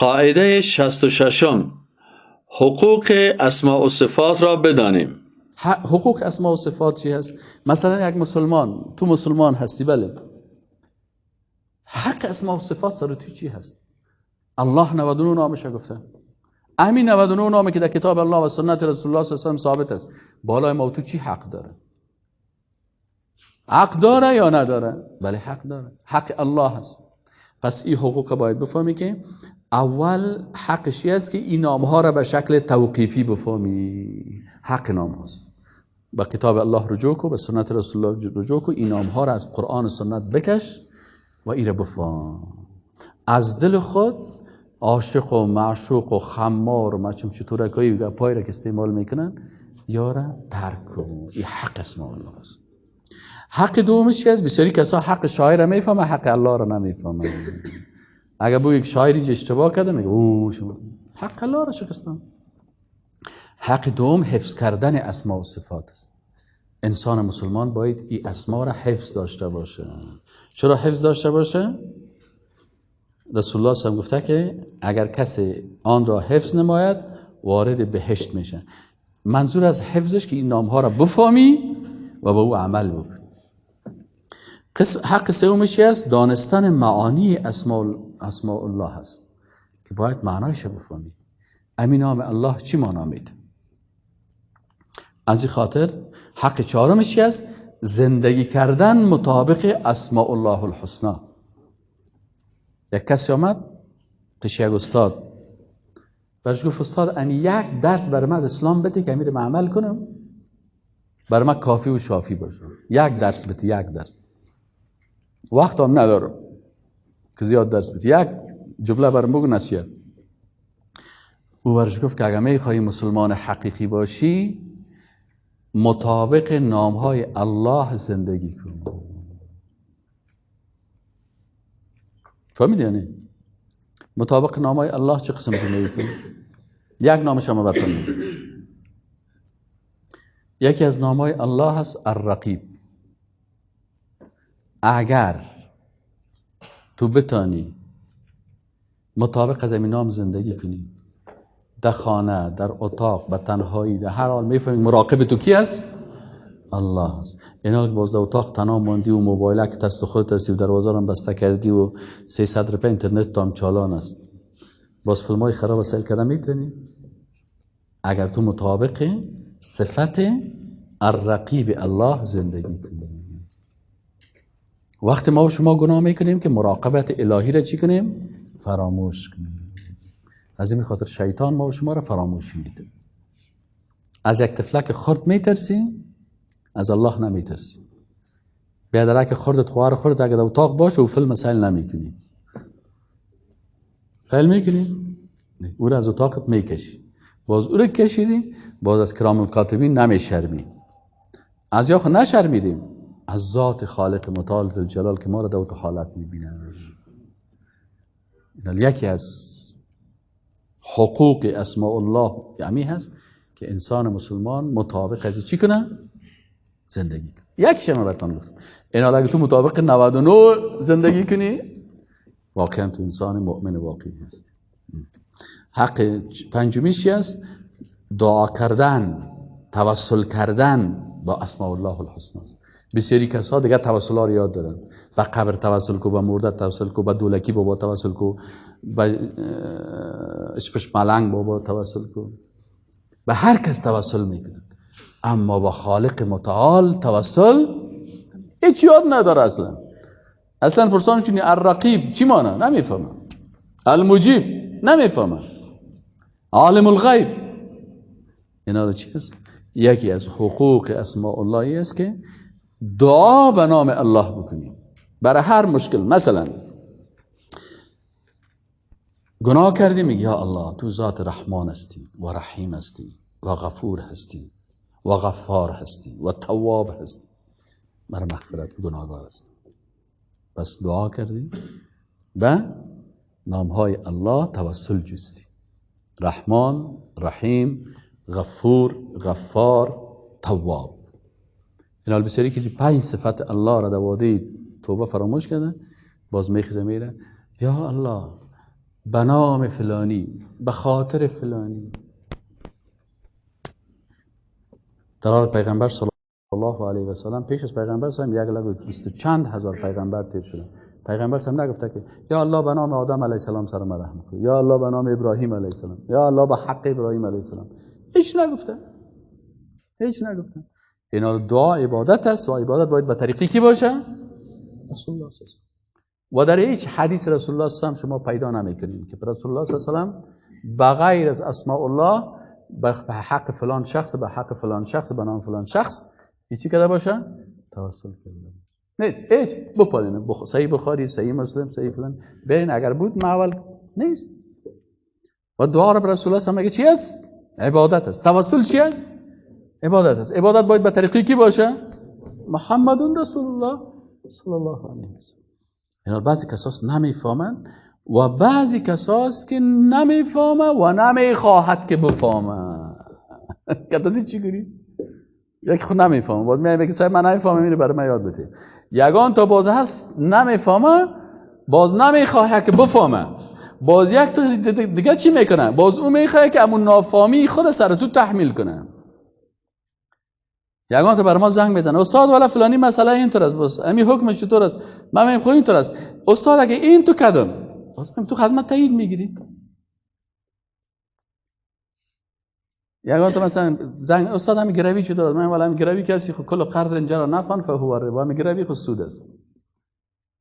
قاعده 66 حقوق اسماء و صفات را بدانیم. حقوق اسماء و صفات چی هست؟ مثلا یک مسلمان، تو مسلمان هستی، بله، حق اسماء و صفات سر تو چی هست؟ الله 99 نامش گفته، همین 99 نامی که در کتاب الله و سنت رسول الله صلی الله علیه و آله ثابت است، بالای ما تو چی حق داره؟ حق داره یا نداره؟ بله حق داره، حق الله هست. پس این حقوق باید بفهمی که اول حقش است که این نامها را به شکل توقیفی بفهمی. حق نام هست، به کتاب الله رجوع کو، به سنت رسول الله رجوع کو، این نامها را از قرآن و سنت بکش و این را بفهم. از دل خود عاشق و معشوق و خمار و چطورکایی و پای را که استعمال میکنن یارا ترک کن. این حق اسماء الله است. حق دومش چی است؟ بسیاری کسا حق شاعر را میفهمه، حق الله را نمیفهمه. اگر بگو یک شاعری اشتباه کرده میگه اوه شما حق الله را شکستن. حق دوم حفظ کردن اسماء و صفات است. انسان مسلمان باید این اسما را حفظ داشته باشه. چرا حفظ داشته باشه؟ رسول الله صلی الله علیه و آله گفته که اگر کسی آن را حفظ نماید وارد بهشت میشه. منظور از حفظش که این نامها را بفهمی و به او عمل بکنی. حق سومش است دانستن معانی اسماء الله هست که باید معنایش بفهمی. همین نام الله چی معنا میده؟ از این خاطر حق چهارمش است زندگی کردن مطابق اسماء الله الحسنی. یک کسی آمد پیش یک استاد برش گفت استاد امی یک درس برای من از اسلام بده که امیر عمل کنم، برای من کافی و شافی باشه. یک درس بده، یک درس. وقت هم ندارم که زیاد درس بده، یک جمله برام بگو نصیحت. او برش گفت که اگر میخوای مسلمان حقیقی باشی مطابق نامهای الله زندگی کن. فهمیدی یعنی؟ مطابق نامهای الله چه قسم زندگی کن؟ یک نامش هم براتون میگم. یکی از نامهای الله هست الرقیب. اگر تو بتانی مطابق از این نام زندگی کنی، در خانه، در اتاق، به تنهایی، در هر حال میفهمی مراقب تو کی است؟ الله است. اینا که باز در اتاق تنها ماندی و موبایلک دست خودت هستی و دروازه رو بسته کردی و 300 روپیه اینترنت تام چالان است، باز فیلمای خراب سیل کردن میتونی؟ اگر تو مطابق صفت الرقیب الله زندگی کنی. وقتی ما و شما گناه میکنیم که مراقبت الهی را چی کنیم؟ فراموش کنیم. از این خاطر شیطان ما و شما را فراموش میده. از یک تفلک خرد میترسی، از الله نمیترسی. بیادرک خردت خوار خردت اگر در اتاق باشه و فیلم سیل نمیکنی. سیل میکنی؟ او را از اتاقت میکشی. باز او را کشیدی، باز از کرام الکاتبین نمیشرمی. از یا خود نشرمیدیم، از ذات خالق متعال ذوالجلال که ما را در حالت میبینه. یکی از حقوق اسماء الله یعنی هست که انسان مسلمان مطابق از چی کنه؟ زندگی کنه. یک شما براتون گفتم این حالا اگه تو مطابق 99 زندگی کنی واقعا تو انسان مؤمن واقعی هستی. حق پنجمیش است دعا کردن، توسل کردن با اسماء الله الحسنی. بسیاری کسا دیگه توسل ها رو یاد دارن. به قبر توسل کو، به مرده توسل کو، به دولکی بابا توسل کو، به اشپش ملنگ بابا توسل کو، به هر کس توسل میکنن، اما با خالق متعال توسل هیچ یاد نداره. اصلا پرسان کنی الرقیب چی معنی؟ نمیفهمه. المجیب نمیفهمه. عالم الغیب اینا چی است؟ یکی از حقوق اسماء الله است که دعا به نام الله بکنیم برای هر مشکل. مثلا گناه کردی میگی یا الله تو ذات رحمان هستی و رحیم هستی و غفور هستی و غفار هستی و تواب هستی، برای مغفرت گناهگار هستی. پس دعا کردی به نامهای الله توسل جستی، رحمان، رحیم، غفور، غفار، تواب. این بسیاری که 5 صفت الله را در واده توبه فراموش کرده، باز میخیزه میره یا الله به نام فلانی، به خاطر فلانی. در حال پیغمبر صلی الله علیه و سلم پیش از پیغمبر هم یک لگو 20 چند هزار پیغمبر تیر شده. پیغمبر هم نگفته که یا الله به نام آدم علیه السلام سر ما رحم کن، یا الله به نام ابراهیم علیه السلام، یا الله به حق ابراهیم علیه السلام. هیچ نگفته. اینا دعا عبادت است و عبادت باید به طریقی کی باشه؟ رسول الله صلی الله علیه و در هیچ حدیث رسول الله صلی الله علیه و شما پیدا نمیکنید که رسول الله صلی الله علیه و بغیر از اسماء الله به حق فلان شخص، به حق فلان شخص، به نام فلان شخص چی کرده باشه؟ توسل کرده نیست. هیچ بپالین صحیح بخاری، صحیح مسلم، صحیح فلان برین، اگر بود معول نیست. و دعا را به رسول الله صلی الله علیه و چی است؟ عبادت است. توسل چی است؟ عبادت است. عبادت باید به طریقی کی باشه؟ محمد رسول الله صلی الله علیه و سلم. اینا بعضی کساس نمیفهمن و بعضی کساس که نمیفهمه و نمیخواهد که بفهمه. کتاسی چی گوری؟ یکی خود نمیفهمه باز میگه که صاحب من نمیفهمم، اینو برای من یاد بده. یگان تا باز هست نمیفهمه، باز نمیخواه که بفهمه. باز یک تا دیگه چی میکنه؟ باز اون میخواه که امون نافهمی خود سر تو تحمیل کنه. یگان تا بر ما زنگ میزنه استاد والا فلانی مسئله اینطور است، بس امی حکمش چطور است؟ من میگم خب اینطور است. استاد اگه این تو کدام باز تو خدمت تایید میگیری. یگان تو مثلا زنگ استاد همین گروی چطور است؟ من والا همین گروی کسی خب کل قرض اینجا را نفن فهو الربا، همین گروی خود سود است.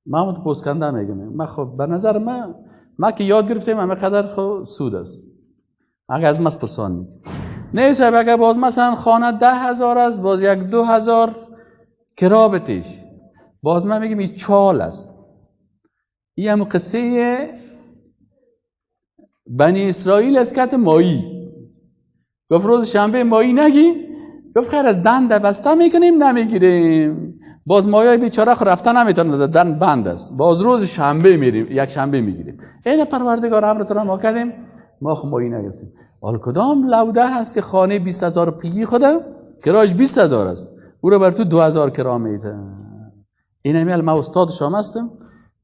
من تو پست کنده میگم من خب به نظر من که یاد گرفتم همه قدر خب سود است. اگه از مس پرسان میگم نیست. اگه باز مثلا خانه 10,000 است، باز یک 2,000 کرا بتیش، باز من میگم این چال است. این هم قصه بنی اسرائیل از کت مایی. گفت روز شنبه مایی نگی، گفت خیر از دند بسته میکنیم نمیگیریم. باز مایای بیچاره خود رفته نمیتونه، دند بند است. باز روز شنبه میریم، یک شنبه میگیریم. این پروردگار امرتون ما کردیم، ما خود مایی نگرفتیم. حال کدام لوده هست که خانه 20,000 پیگی خوده کرایش 20,000 است، او رو بر تو 2,000 کرا میده. این همیال ما استاد شام هستم،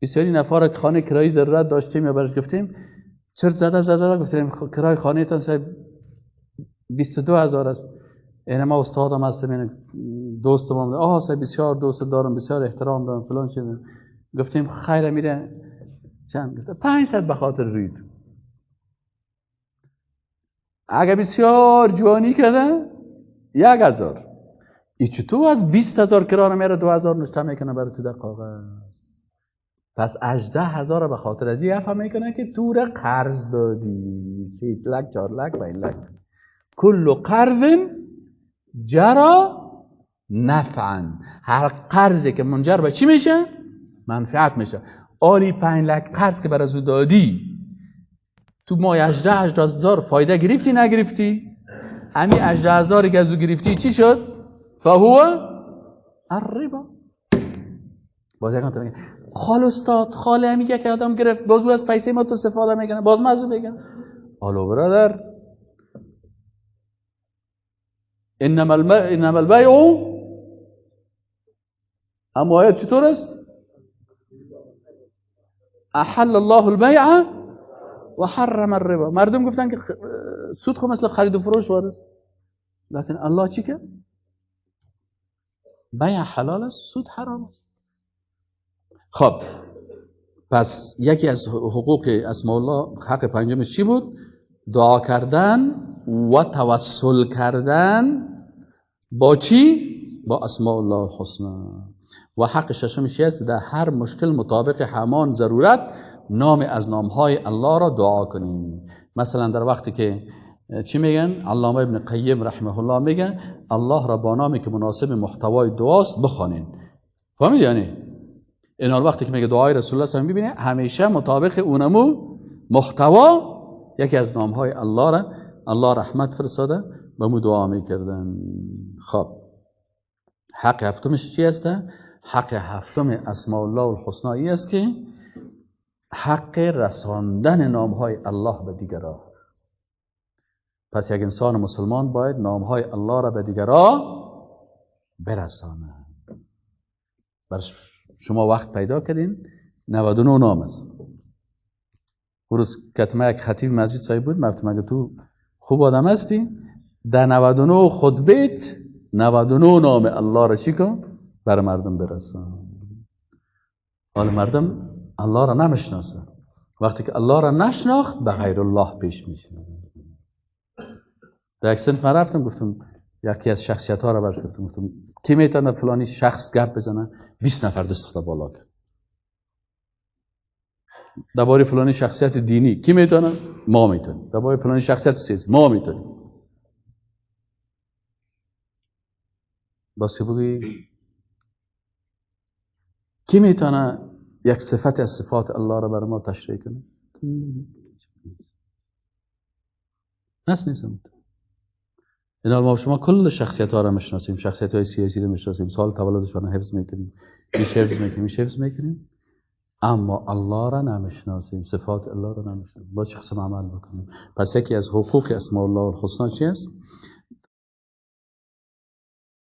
بسیاری نفر که خانه کرایی ضرورت داشتیم یا برش گفتیم چرا زده گفتیم کرای خانه تان صاحب 22,000 است. این ما استادم هستم، این دوستم هم آها صاحب بسیار دوست دارم، بسیار احترام دارم فلان چیز. گفتیم خیر میره چند؟ گفت 500 به خاطر رید. اگه بسیار جوانی کرده 1,000. ای چطور از 20,000 کرانه میره 2,000 نشته میکنه برای تو در کاغذ. پس 18,000 به خاطر از این افهم میکنه که تو را قرض دادی 3 لک 4 لک 5 لک. کل قرض جرا نفعا، هر قرضی که منجر به چی میشه؟ منفعت میشه. آلی 5 لک قرض که برای او دادی تو ماه 18,000 فایده گرفتی نگرفتی؟ همین 18,000 که از او گرفتی چی شد؟ فهو الربا. باز یکم تو میگه خال استاد خاله میگه که آدم گرفت باز او از پیسه ما تو استفاده میکنه، باز مزو بگم حالا برادر انما البیع اما آیت چطور است؟ احل الله البیع و حرم الربا. مردم گفتن که سود خب مثل خرید و فروش وارست، لیکن الله چی که؟ بیع حلال است، سود حرام است. خب پس یکی از حقوق اسماء الله حق پنجمش چی بود؟ دعا کردن و توسل کردن با چی؟ با اسماء الله الحسنی. و حق ششمش چی است؟ در هر مشکل مطابق همان ضرورت نام از نامهای الله را دعا کنیم. مثلا در وقتی که چی میگن؟ علامه ابن قیم رحمه الله میگن الله را با نامی که مناسب محتوای دعاست بخوانین. فهمید یعنی؟ این وقتی که میگه دعای رسول الله صلی الله علیه و آله همیشه مطابق اونمو محتوا یکی از نامهای الله را الله رحمت فرستاده به مو دعا میکردن. خب حق هفتمش چی است؟ حق هفتم اسماء الله الحسنی است که حق رساندن نامهای الله به دیگران. پس یک انسان مسلمان باید نامهای الله را به دیگران برسانه. برش شما وقت پیدا کردین 99 نام است. روز کتمه یک خطیب مسجد صاحب بود، گفتم اگه تو خوب آدم هستی در 99 خطبت 99 نام الله را چی کن بر مردم برسان. حال مردم الله را نمیشناسه، وقتی که الله را نشناخت به غیر الله پیش میشه. در یک صنف من رفتم گفتم یکی از شخصیت ها را برش گفتم کی میتونه فلانی شخص گپ بزنه؟ 20 نفر دست بالا کرد. درباره فلانی شخصیت دینی کی میتونه؟ ما میتونیم. درباره فلانی شخصیت سیاسی ما میتونیم. بس که بگی کی میتونه یک صفت از صفات الله را برای ما تشریح کنه؟ نیستم. این حال ما شما کل شخصیت ها را میشناسیم، شخصیت های سیاسی را میشناسیم، سال تولدشان را حفظ میکنیم، میش حفظ میکنیم، اما الله را نمیشناسیم، صفات الله را نمیشناسیم. با چه قسم عمل بکنیم؟ پس یکی از حقوق اسماء الله الحسنا چی است؟